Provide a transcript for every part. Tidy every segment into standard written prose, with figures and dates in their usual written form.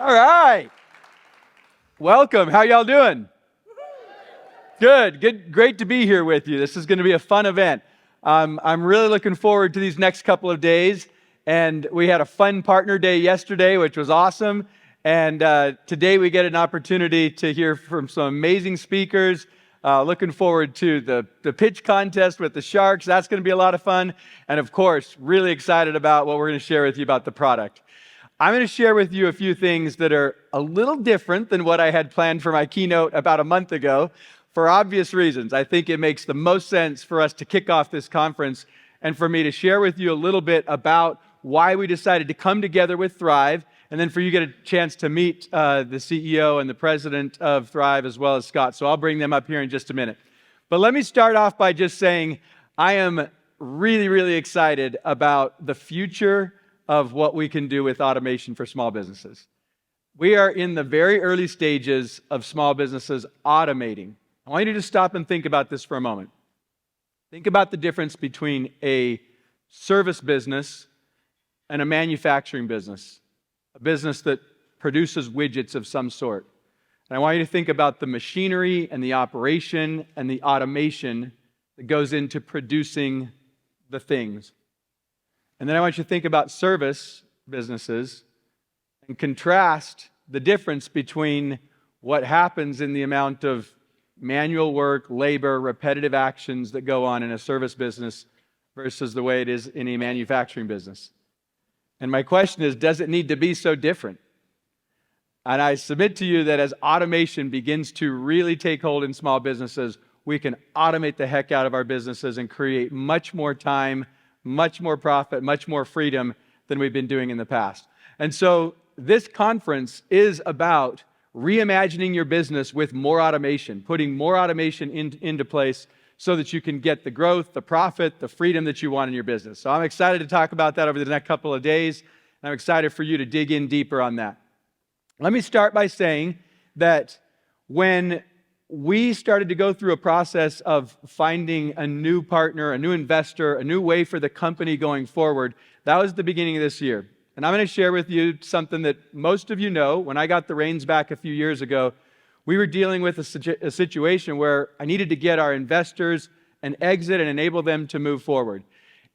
All right. Welcome. How y'all doing? Good. Great to be here with you. This is going to be a fun event. I'm really looking forward to these next couple of days. And we had a fun partner day yesterday, which was awesome. And today we get an opportunity to hear from some amazing speakers. Looking forward to the pitch contest with the Sharks. That's going to be a lot of fun. And of course, really excited about what we're going to share with you about the product. I'm going to share with you a few things that are a little different than what I had planned for my keynote about a month ago, for obvious reasons. I think it makes the most sense for us to kick off this conference and for me to share with you a little bit about why we decided to come together with Thryv, and then for you to get a chance to meet the CEO and the president of Thryv, as well as Scott. So I'll bring them up here in just a minute. But let me start off by just saying I am really, really excited about the future of what we can do with automation for small businesses. We are in the very early stages of small businesses automating. I want you to stop and think about this for a moment. Think about the difference between a service business and a manufacturing business, a business that produces widgets of some sort. And I want you to think about the machinery and the operation and the automation that goes into producing the things. And then I want you to think about service businesses and contrast the difference between what happens in the amount of manual work, labor, repetitive actions that go on in a service business versus the way it is in a manufacturing business. And my question is, does it need to be so different? And I submit to you that as automation begins to really take hold in small businesses, we can automate the heck out of our businesses and create much more time, much more profit, much more freedom than we've been doing in the past. And so this conference is about reimagining your business with more automation, putting more automation into place so that you can get the growth, the profit, the freedom that you want in your business. So I'm excited to talk about that over the next couple of days, and I'm excited for you to dig in deeper on that. Let me start by saying that when we started to go through a process of finding a new partner, a new investor, a new way for the company going forward, that was the beginning of this year. And I'm going to share with you something that most of you know. When I got the reins back a few years ago, we were dealing with a situation where I needed to get our investors an exit and enable them to move forward.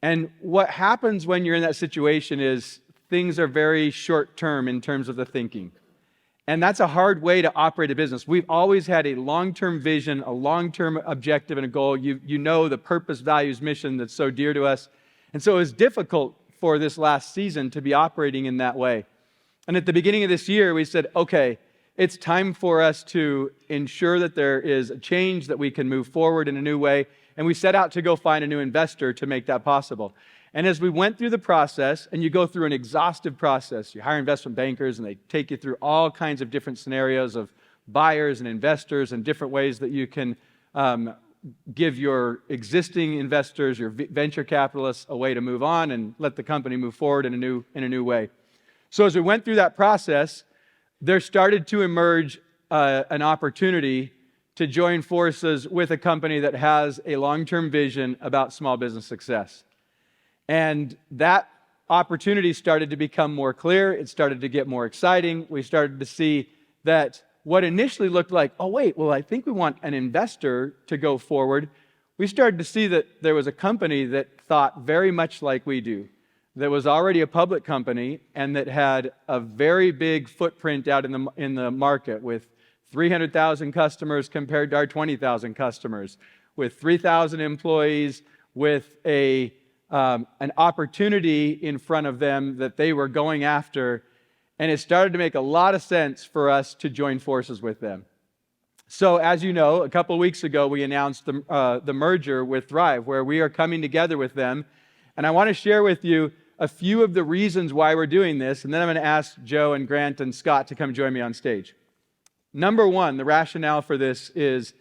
And what happens when you're in that situation is things are very short-term in terms of the thinking. And that's a hard way to operate a business. We've always had a long-term vision, a long-term objective and a goal. You know the purpose, values, mission that's so dear to us. And so it was difficult for this last season to be operating in that way. And at the beginning of this year, we said, okay, it's time for us to ensure that there is a change, that we can move forward in a new way. And we set out to go find a new investor to make that possible. And as we went through the process, and you go through an exhaustive process, you hire investment bankers and they take you through all kinds of different scenarios of buyers and investors and different ways that you can give your existing investors, your venture capitalists, a way to move on and let the company move forward in a new way. So as we went through that process, there started to emerge an opportunity to join forces with a company that has a long-term vision about small business success. And that opportunity started to become more clear. It started to get more exciting. We started to see that what initially looked like, oh wait, well I think we want an investor to go forward. We started to see that there was a company that thought very much like we do, that was already a public company and that had a very big footprint out in the market with 300,000 customers compared to our 20,000 customers, with 3,000 employees, with an opportunity in front of them that they were going after, and it started to make a lot of sense for us to join forces with them. So as you know, a couple of weeks ago, we announced the merger with Thryv, where we are coming together with them, and I want to share with you a few of the reasons why we're doing this, and then I'm going to ask Joe and Grant and Scott to come join me on stage. Number one, the rationale for this is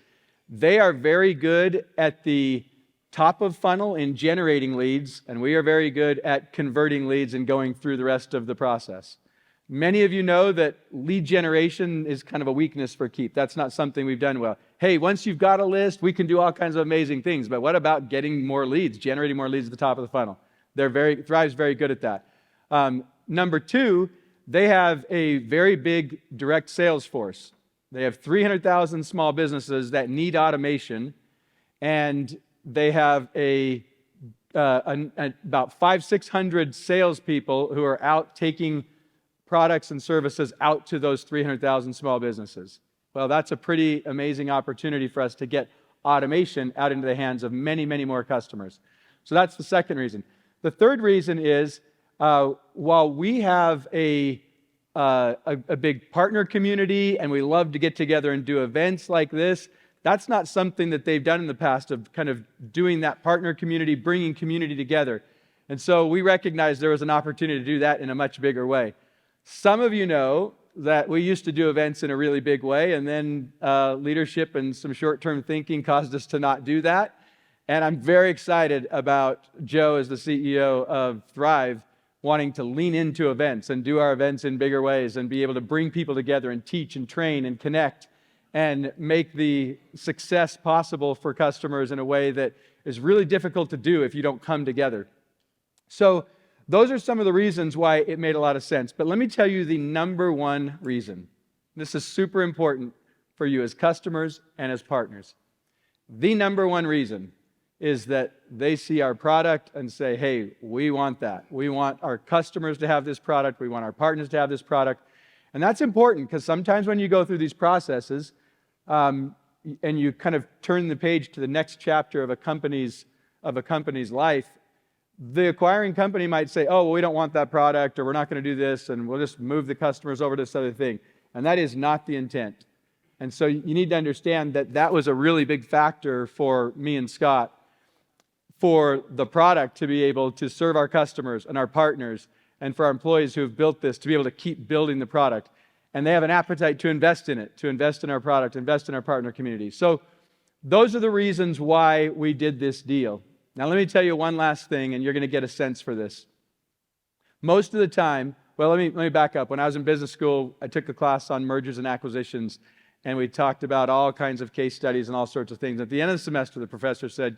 they are very good at the top of funnel in generating leads, and we are very good at converting leads and going through the rest of the process. Many of you know that lead generation is kind of a weakness for Keap. That's not something we've done well. Hey, once you've got a list, we can do all kinds of amazing things, but what about getting more leads, generating more leads at the top of the funnel? Thryv's very good at that. Number two, they have a very big direct sales force. They have 300,000 small businesses that need automation, and they have about 600 salespeople who are out taking products and services out to those 300,000 small businesses. Well, that's a pretty amazing opportunity for us to get automation out into the hands of many, many more customers. So that's the second reason. The third reason is, while we have a big partner community and we love to get together and do events like this, that's not something that they've done in the past, of kind of doing that partner community, bringing community together. And so we recognized there was an opportunity to do that in a much bigger way. Some of you know that we used to do events in a really big way, and then leadership and some short-term thinking caused us to not do that. And I'm very excited about Joe, as the CEO of Thryv, wanting to lean into events and do our events in bigger ways and be able to bring people together and teach and train and connect and make the success possible for customers in a way that is really difficult to do if you don't come together. So those are some of the reasons why it made a lot of sense. But let me tell you the number one reason. This is super important for you as customers and as partners. The number one reason is that they see our product and say, hey, we want that. We want our customers to have this product. We want our partners to have this product. And that's important, because sometimes when you go through these processes and you kind of turn the page to the next chapter of a company's life, the acquiring company might say, oh, well, we don't want that product, or we're not going to do this, and we'll just move the customers over to this other thing. And that is not the intent. And so you need to understand that that was a really big factor for me and Scott, for the product to be able to serve our customers and our partners, and for our employees who have built this to be able to keep building the product. And they have an appetite to invest in it, to invest in our product, invest in our partner community. So those are the reasons why we did this deal. Now let me tell you one last thing, and you're going to get a sense for this. Most of the time, well, let me back up. When I was in business school, I took a class on mergers and acquisitions, and we talked about all kinds of case studies and all sorts of things. At the end of the semester, the professor said,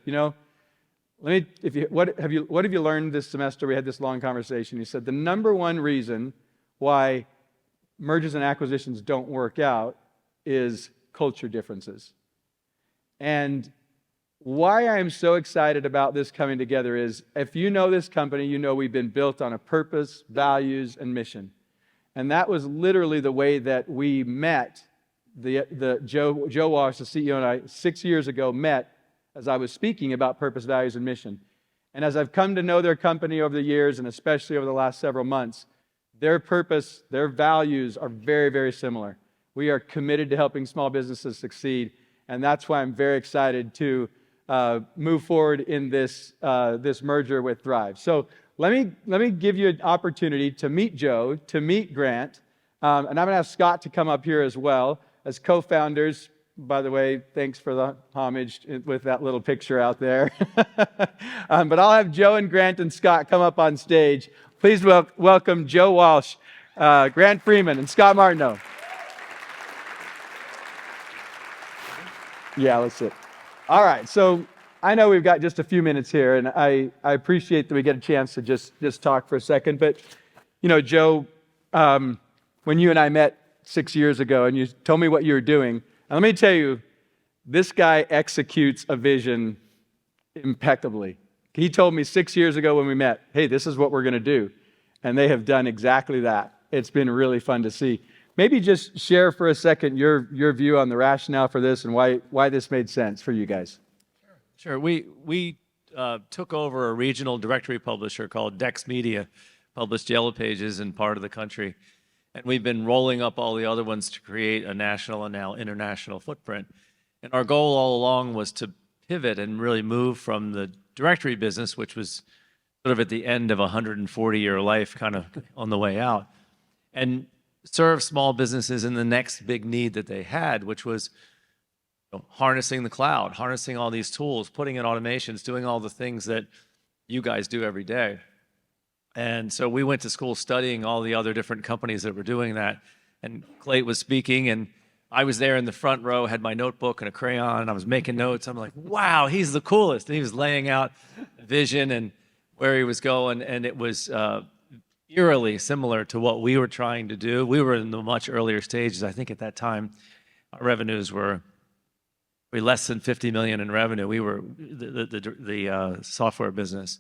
what have you learned this semester? We had this long conversation. He said, the number one reason why mergers and acquisitions don't work out is culture differences. And why I'm so excited about this coming together is, if you know this company, you know we've been built on a purpose, values, and mission. And that was literally the way that we met. Joe Walsh, the CEO, and I, 6 years ago, met as I was speaking about purpose, values, and mission. And as I've come to know their company over the years, and especially over the last several months, their purpose, their values are very, very similar. We are committed to helping small businesses succeed, and that's why I'm very excited to move forward in this merger with Thryv. So let me give you an opportunity to meet Joe, to meet Grant, and I'm going to ask Scott to come up here as well as co-founders. By the way, thanks for the homage with that little picture out there. But I'll have Joe and Grant and Scott come up on stage. Please welcome Joe Walsh, Grant Freeman, and Scott Martineau. Yeah, let's sit. All right, so I know we've got just a few minutes here, and I appreciate that we get a chance to just talk for a second. But, Joe, when you and I met 6 years ago and you told me what you were doing, and let me tell you, this guy executes a vision impeccably. He told me 6 years ago when we met, hey, this is what we're going to do. And they have done exactly that. It's been really fun to see. Maybe just share for a second your view on the rationale for this and why this made sense for you guys. Sure. We took over a regional directory publisher called Dex Media, published Yellow Pages in part of the country. And we've been rolling up all the other ones to create a national and now international footprint. And our goal all along was to pivot and really move from the directory business, which was sort of at the end of a 140-year life, kind of on the way out, and serve small businesses in the next big need that they had, which was harnessing the cloud, harnessing all these tools, putting in automations, doing all the things that you guys do every day. And so we went to school studying all the other different companies that were doing that. And Clay was speaking, and I was there in the front row, had my notebook and a crayon, and I was making notes. I'm like, wow, he's the coolest. And he was laying out vision and where he was going, and it was eerily similar to what we were trying to do. We were in the much earlier stages. I think at that time, our revenues were less than 50 million in revenue. We were the software business.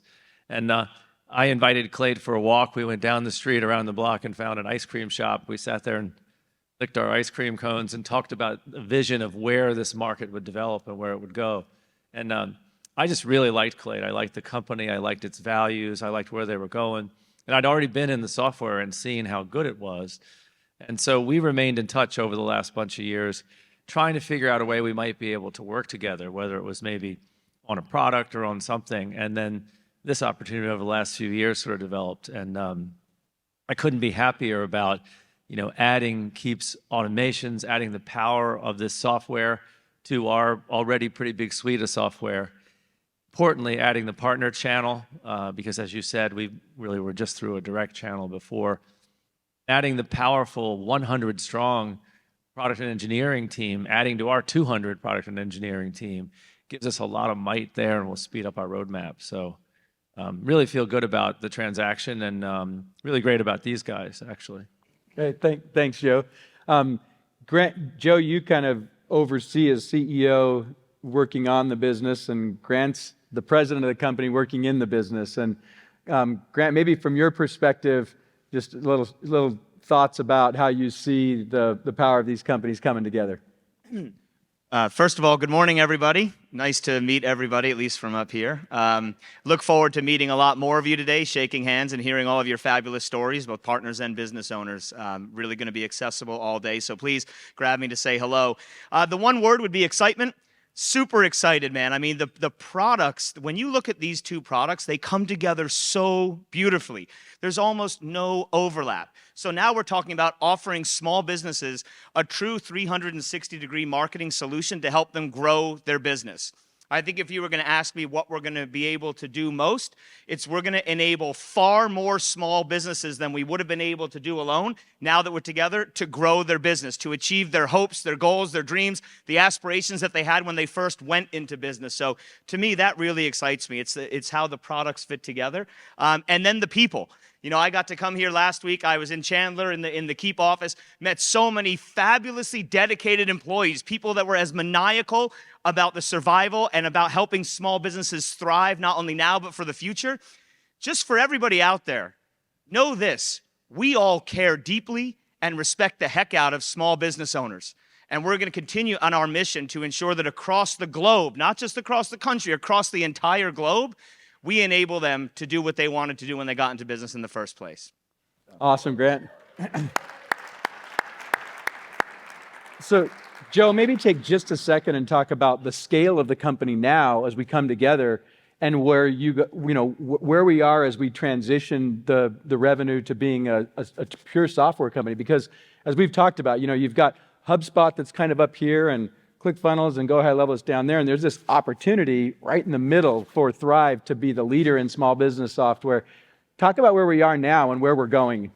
And I invited Clade for a walk. We went down the street around the block and found an ice cream shop. We sat there and licked our ice cream cones and talked about the vision of where this market would develop and where it would go. And I just really liked Clade. I liked the company. I liked its values. I liked where they were going. And I'd already been in the software and seen how good it was. And so we remained in touch over the last bunch of years, trying to figure out a way we might be able to work together, whether it was maybe on a product or on something. And then this opportunity over the last few years sort of developed. And I couldn't be happier about, adding Keap's automations, adding the power of this software to our already pretty big suite of software. Importantly, adding the partner channel, because as you said, we really were just through a direct channel before. Adding the powerful 100 strong product and engineering team, adding to our 200 product and engineering team, gives us a lot of might there and will speed up our roadmap. So really feel good about the transaction and really great about these guys, actually. Okay, thanks, Joe. Grant, Joe, you kind of oversee as CEO working on the business, and Grant's the president of the company working in the business. And Grant, maybe from your perspective, just little thoughts about how you see the power of these companies coming together. First of all, good morning, everybody. Nice to meet everybody, at least from up here. Look forward to meeting a lot more of you today, shaking hands and hearing all of your fabulous stories, both partners and business owners. Really going to be accessible all day, so please grab me to say hello. The one word would be excitement. Super excited, man. I mean, the products, when you look at these two products, they come together so beautifully. There's almost no overlap. So now we're talking about offering small businesses a true 360-degree marketing solution to help them grow their business. I think if you were going to ask me what we're going to be able to do most, we're going to enable far more small businesses than we would have been able to do alone, now that we're together, to grow their business, to achieve their hopes, their goals, their dreams, the aspirations that they had when they first went into business. So to me, that really excites me. It's how the products fit together. And then the people. I got to come here last week. I was in Chandler in the Keap office, met so many fabulously dedicated employees, people that were as maniacal about the survival and about helping small businesses thrive, not only now, but for the future. Just for everybody out there, know this: we all care deeply and respect the heck out of small business owners. And we're going to continue on our mission to ensure that across the globe, not just across the country, across the entire globe, we enable them to do what they wanted to do when they got into business in the first place. Awesome, Grant. So, Joe, maybe take just a second and talk about the scale of the company now as we come together, and where where we are as we transition the revenue to being a pure software company. Because as we've talked about, you've got HubSpot that's kind of up here, and ClickFunnels and Go High Level is down there, and there's this opportunity right in the middle for Thryv to be the leader in small business software. Talk about where we are now and where we're going.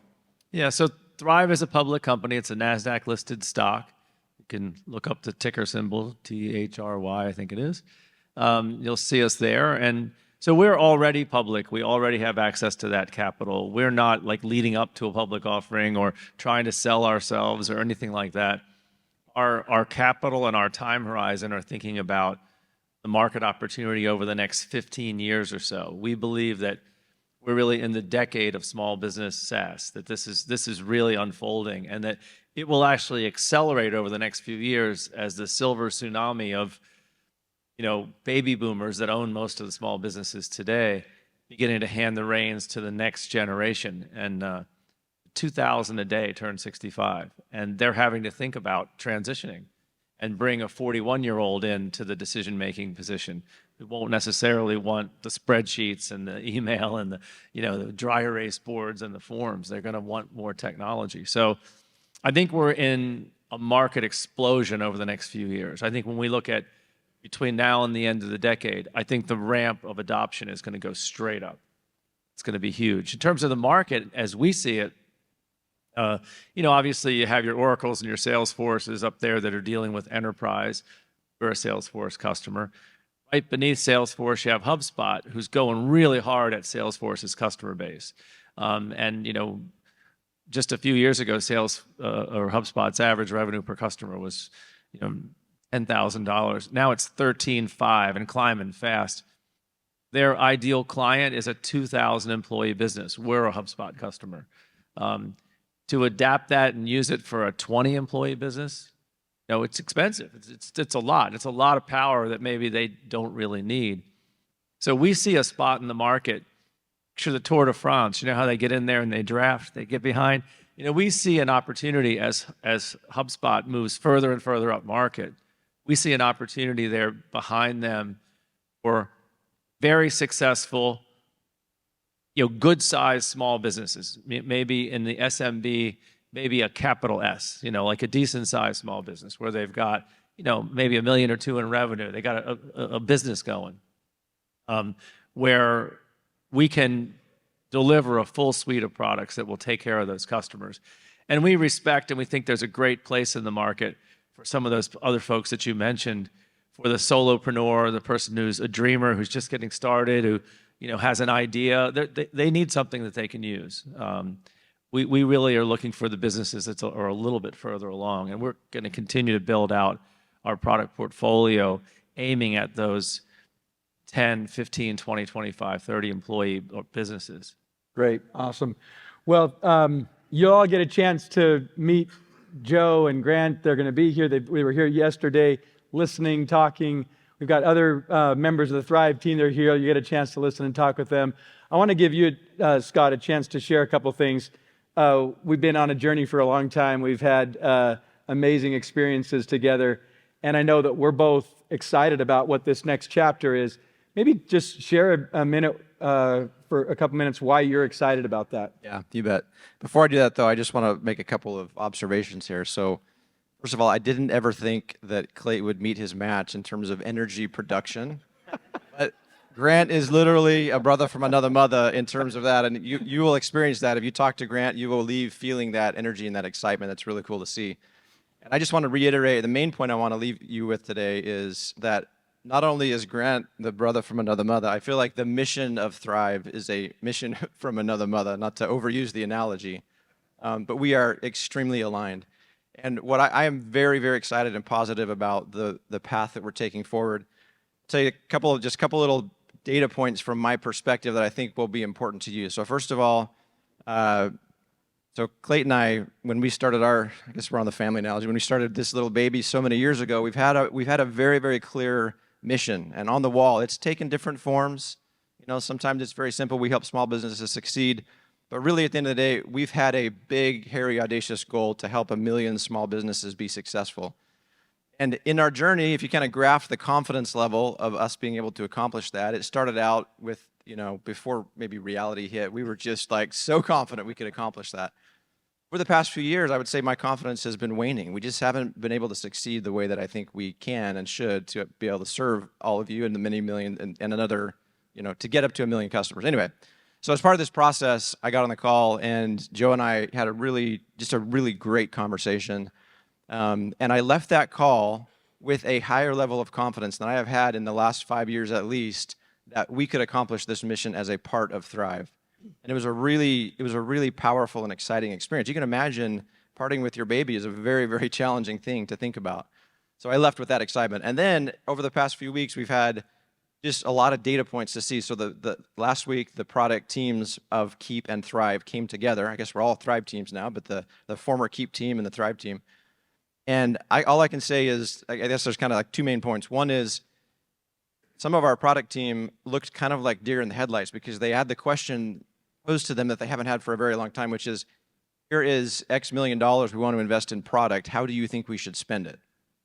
Yeah, so Thryv is a public company. It's a NASDAQ-listed stock. You can look up the ticker symbol, THRY, I think it is. You'll see us there. And so we're already public. We already have access to that capital. We're not like leading up to a public offering or trying to sell ourselves or anything like that. Our capital and our time horizon are thinking about the market opportunity over the next 15 years or so. We believe that we're really in the decade of small business SaaS, that this is really unfolding, and that it will actually accelerate over the next few years as the silver tsunami of baby boomers that own most of the small businesses today beginning to hand the reins to the next generation. And 2,000 a day turn 65, and they're having to think about transitioning and bring a 41-year-old into the decision-making position who won't necessarily want the spreadsheets and the email and the dry erase boards and the forms. They're going to want more technology. So I think we're in a market explosion over the next few years. I think when we look at between now and the end of the decade, I think the ramp of adoption is going to go straight up. It's going to be huge. In terms of the market, as we see it, obviously you have your Oracles and your Salesforces up there that are dealing with enterprise. We're a Salesforce customer. Right beneath Salesforce, you have HubSpot, who's going really hard at Salesforce's customer base. And just a few years ago, sales or HubSpot's average revenue per customer was, $10,000. Now it's 13.5 and climbing fast. Their ideal client is a 2,000 employee business. We're a HubSpot customer. To adapt that and use it for a 20 employee business, it's expensive. It's a lot. It's a lot of power that maybe they don't really need. So we see a spot in the market. Picture the Tour de France. You know how they get in there and they draft, they get behind. We see an opportunity as HubSpot moves further and further up market. We see an opportunity there behind them for very successful, good-sized small businesses. Maybe in the SMB, maybe a capital S, like a decent-sized small business where they've got, maybe $1 million or $2 million in revenue. They got a business going, where we can deliver a full suite of products that will take care of those customers. And we respect and we think there's a great place in the market for some of those other folks that you mentioned, for the solopreneur, the person who's a dreamer, who's just getting started, who has an idea. They need something that they can use. We really are looking for the businesses that are a little bit further along, and we're going to continue to build out our product portfolio, aiming at those 10, 15, 20, 25, 30 employee businesses. Great. Awesome. Well, you all get a chance to meet Joe and Grant. They're going to be here. We were here yesterday listening, talking. We've got other members of the Thryv team that are here. You get a chance to listen and talk with them. I want to give you, Scott, a chance to share a couple things. We've been on a journey for a long time. We've had amazing experiences together. And I know that we're both excited about what this next chapter is. Maybe just share a minute, for a couple minutes, why you're excited about that. Yeah, you bet. Before I do that, though, I just want to make a couple of observations here. So, first of all, I didn't ever think that Clay would meet his match in terms of energy production. But Grant is literally a brother from another mother in terms of that. And you will experience that. If you talk to Grant, you will leave feeling that energy and that excitement. That's really cool to see. And I just want to reiterate, the main point I want to leave you with today is that not only is Grant the brother from another mother, I feel like the mission of Thryv is a mission from another mother, not to overuse the analogy, but we are extremely aligned. And what I am very, very excited and positive about the path that we're taking forward. I'll tell you a couple little data points from my perspective that I think will be important to you. So first of all, so Clayton and I, when we started I guess we're on the family analogy, when we started this little baby so many years ago, we've had a very, very clear mission. And on the wall, it's taken different forms. Sometimes it's very simple. We help small businesses succeed. But really, at the end of the day, we've had a big, hairy, audacious goal to help 1 million small businesses be successful. And in our journey, if you kind of graph the confidence level of us being able to accomplish that, it started out with, before maybe reality hit, we were just like so confident we could accomplish that. For the past few years, I would say my confidence has been waning. We just haven't been able to succeed the way that I think we can and should to be able to serve all of you and the many million and another, to get up to 1 million customers. Anyway, so as part of this process, I got on the call and Joe and I had a really great conversation. And I left that call with a higher level of confidence than I have had in the last 5 years at least, that we could accomplish this mission as a part of Thryv. And it was a really powerful and exciting experience. You can imagine parting with your baby is a very, very challenging thing to think about. So I left with that excitement. And then over the past few weeks, we've had just a lot of data points to see. So the last week, the product teams of Keap and Thryv came together. I guess we're all Thryv teams now, but the former Keap team and the Thryv team. And all I can say is, I guess there's kind of like two main points. One is some of our product team looked kind of like deer in the headlights because they had the question posed to them that they haven't had for a very long time, which is, here is X million dollars we want to invest in product. How do you think we should spend it?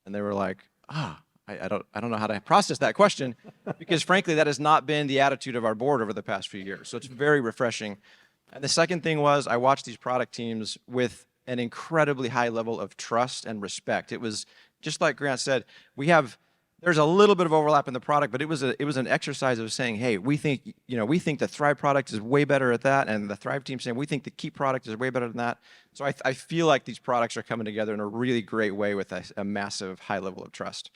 And they were like, I don't know how to process that question, because frankly, that has not been the attitude of our board over the past few years. So it's very refreshing. And the second thing was, I watched these product teams with an incredibly high level of trust and respect. It was just like Grant said, there's a little bit of overlap in the product, but it was an exercise of saying, hey, we think the Thryv product is way better at that, and the Thryv team saying we think the Keap product is way better than that. So I feel like these products are coming together in a really great way with a massive high level of trust.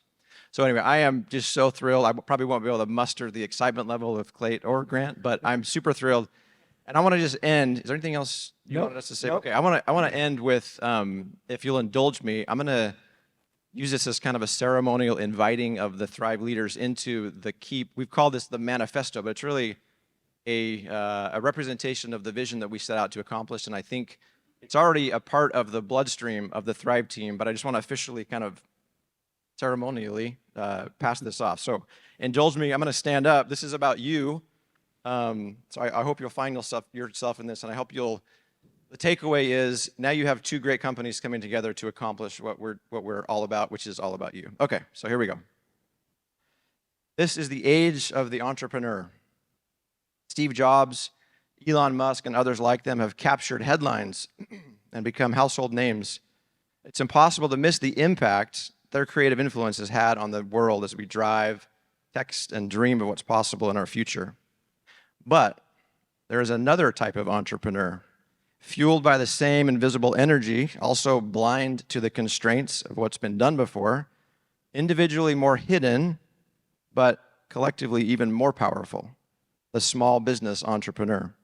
So anyway, I am just so thrilled. I probably won't be able to muster the excitement level of Clayton or Grant, but I'm super thrilled. And I want to just end. Is there anything else you Nope. wanted us to say? Nope. Okay, I want to end with, if you'll indulge me, I'm going to use this as kind of a ceremonial inviting of the Thryv leaders into the Keap. We've called this the manifesto, but it's really a representation of the vision that we set out to accomplish. And I think it's already a part of the bloodstream of the Thryv team, but I just want to officially kind of ceremonially pass this off. So indulge me. I'm going to stand up. This is about you. So I hope you'll find yourself in this, and I hope you'll. The takeaway is now you have two great companies coming together to accomplish what we're all about, which is all about you. Okay, so here we go. This is the age of the entrepreneur. Steve Jobs, Elon Musk, and others like them have captured headlines and become household names. It's impossible to miss the impact their creative influence has had on the world as we drive, text, and dream of what's possible in our future. But there is another type of entrepreneur, fueled by the same invisible energy, also blind to the constraints of what's been done before, individually more hidden, but collectively even more powerful, the small business entrepreneur.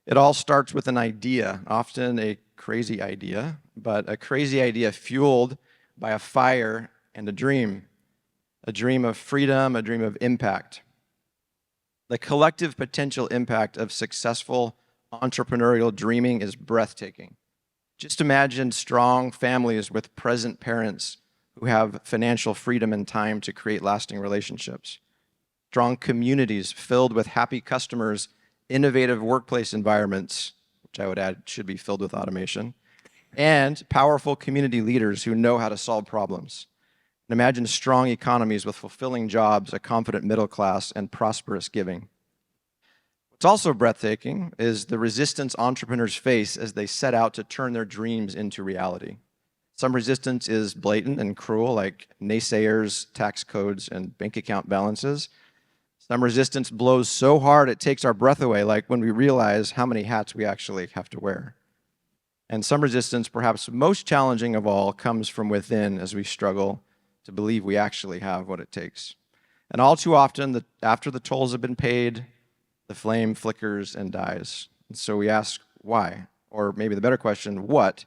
It all starts with an idea, often a crazy idea, but a crazy idea fueled by a fire and a dream of freedom, a dream of impact. The collective potential impact of successful entrepreneurial dreaming is breathtaking. Just imagine strong families with present parents who have financial freedom and time to create lasting relationships. Strong communities filled with happy customers, innovative workplace environments, which I would add should be filled with automation, and powerful community leaders who know how to solve problems. And imagine strong economies with fulfilling jobs, a confident middle class, and prosperous giving. What's also breathtaking is the resistance entrepreneurs face as they set out to turn their dreams into reality. Some resistance is blatant and cruel, like naysayers, tax codes, and bank account balances. Some resistance blows so hard it takes our breath away, like when we realize how many hats we actually have to wear. And some resistance, perhaps most challenging of all, comes from within as we struggle to believe we actually have what it takes. And all too often, after the tolls have been paid, the flame flickers and dies. And so we ask, why? Or maybe the better question, what?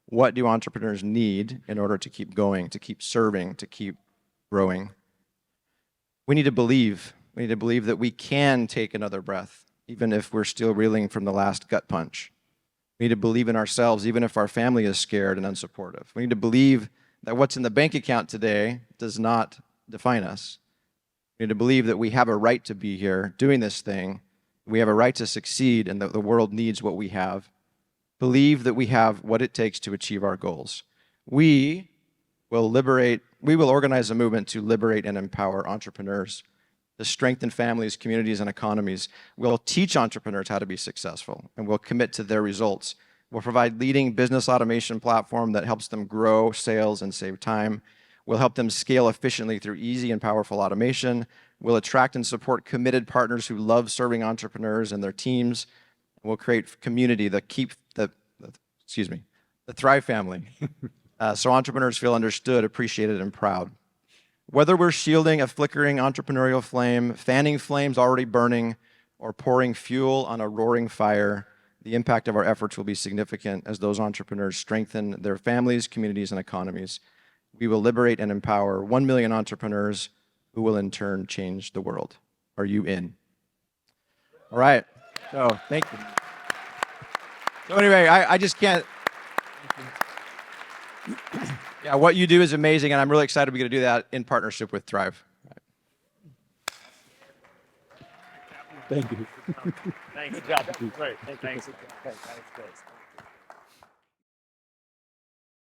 What do entrepreneurs need in order to keep going, to keep serving, to keep growing? We need to believe. We need to believe that we can take another breath, even if we're still reeling from the last gut punch. We need to believe in ourselves, even if our family is scared and unsupportive. We need to believe that what's in the bank account today does not define us. We need to believe that we have a right to be here doing this thing. We have a right to succeed and that the world needs what we have. Believe that we have what it takes to achieve our goals. We will organize a movement to liberate and empower entrepreneurs, to strengthen families, communities, and economies. We'll teach entrepreneurs how to be successful, and we'll commit to their results. We'll provide leading business automation platform that helps them grow sales and save time. We'll help them scale efficiently through easy and powerful automation. We'll attract and support committed partners who love serving entrepreneurs and their teams. We'll create community that keep the Thryv family, so entrepreneurs feel understood, appreciated, and proud. Whether we're shielding a flickering entrepreneurial flame, fanning flames already burning, or pouring fuel on a roaring fire, the impact of our efforts will be significant as those entrepreneurs strengthen their families, communities, and economies. We will liberate and empower 1 million entrepreneurs who will in turn change the world. Are you in? All right. So, thank you. So anyway, I just can't. Yeah, what you do is amazing, and I'm really excited we're going to do that in partnership with Thryv. Thank you. Thanks. Good job. Great. Thanks.